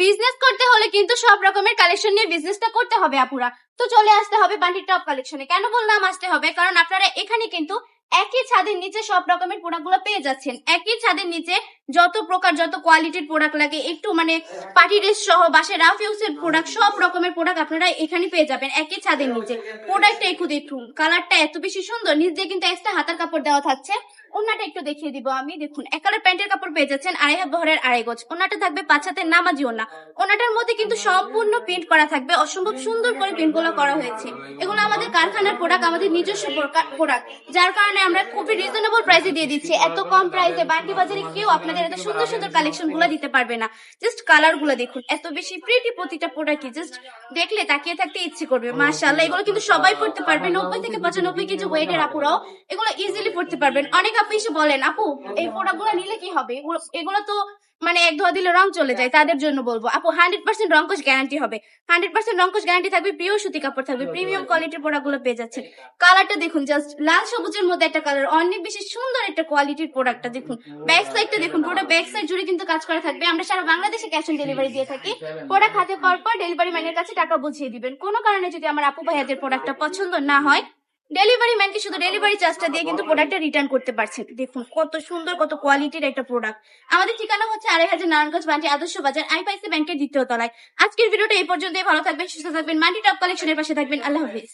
Business করতে হলে কিন্তু সব রকমের কালেকশন নিয়ে বিজনেসটা করতে হবে আপুরা। তো চলে আসতে হবে বান্টি টপ কালেকশনে। কেন বললাম আসতে হবে, কারণ আপনারা এখানে কিন্তু একই ছাদের নিচে সব রকমের প্রোডাক্ট গুলো পেয়ে যাচ্ছেন। একই ছাদের নিচে যত প্রকার যত কোয়ালিটির প্রোডাক্ট লাগে, একটু মানে পার্টি ড্রেস সহ বাসায় রাফ ইউজের প্রোডাক্ট, সব রকমের প্রোডাক্ট আপনারা এখানে পেয়ে যাবেন একই ছাদের নিচে। প্রোডাক্টটা একটু দেখুন, কালারটা এত বেশি সুন্দর। নিচ দিয়ে কিন্তু এক্সট্রা হাতার কাপড় দেওয়া থাকছে। ওনাটা একটু দেখিয়ে দিব আমি। দেখুন, এক কালার প্যান্টের কাপড় পেয়ে যাচ্ছেন 2.5 বহরের 2.5 গজ। ওনাটা থাকবে 5 হাতের নামাজি ওনা। ওনাটার মধ্যে কিন্তু সম্পূর্ণ প্রিন্ট করা থাকবে, অসম্ভব সুন্দর করে প্রিন্ট গুলো করা হয়েছে। এগুলো আমাদের কারখানার প্রোডাক্ট, আমাদের নিজস্ব প্রোডাক্ট, যার কারণে আমরা খুবই রিজনেবল প্রাইসে দিয়ে দিচ্ছি। এত কম প্রাইসে বান্টি বাজারে কেউ আপনাদের এত সুন্দর সুন্দর কালেকশন গুলো দিতে পারবে না। জাস্ট কালার গুলো দেখুন, এত বেশি প্রিটি প্রতিটা প্রোডাক্টই জাস্ট দেখলে তাকিয়ে থাকতে ইচ্ছে করবে। মাশাআল্লাহ, এগুলো কিন্তু সবাই পড়তে পারবে। 90 থেকে 95 কেজি ওয়েটের আপুরাও এগুলো ইজিলি পড়তে পারবেন। অনেক আপু এসে বলেন, আপু এই প্রোডাক্ট গুলো নিলে কি হবে, এগুলো তো মানে এক ধোয়া দিলে রং চলে যায়। তাদের জন্য বলবো আপু 100% রংকশ গ্যারান্টি হবে। 100% রংকশ গ্যারান্টি থাকবে, পিওর সুতি কাপড় থাকবে, প্রিমিয়াম কোয়ালিটির প্রোডাক্ট গুলো পেয়ে যাচ্ছেন। কালারটা দেখুন, জাস্ট লাল সবুজের মধ্যে একটা কালার, অনেক বেশি সুন্দর একটা কোয়ালিটির প্রোডাক্টটা দেখুন। ব্যাক সাইডটা দেখুন, পুরো ব্যাক সাইড জুড়ে কিন্তু কাজ করা থাকবে। আমরা সারা বাংলাদেশে ক্যাশ অন ডেলিভারি দিয়ে থাকি। প্রোডাক্ট হাতে পাওয়ার পর ডেলিভারি ম্যানের কাছে টাকা বুঝিয়ে দিবেন। কোনো কারণে যদি আমার আপু ভাইয়াদের প্রোডাক্টটা পছন্দ না হয়, ডেলিভারি ম্যানকে শুধু ডেলিভারি চার্জটা দিয়ে কিন্তু প্রোডাক্টটা রিটার্ন করতে পারছেন। দেখুন কত সুন্দর, কত কোয়ালিটির একটা প্রোডাক্ট। আমাদের ঠিকানা হচ্ছে 2500 নারায়ণগঞ্জ বান্টি আদর্শ বাজার, আইপিআইসি ব্যাংকের দ্বিতীয় তলায়। আজকের ভিডিওটা এই পর্যন্তই। ভালো থাকবেন, সুস্থ থাকবেন, মান্টি টপ কালেকশনের পাশে থাকবেন। আল্লাহ হাফিজ।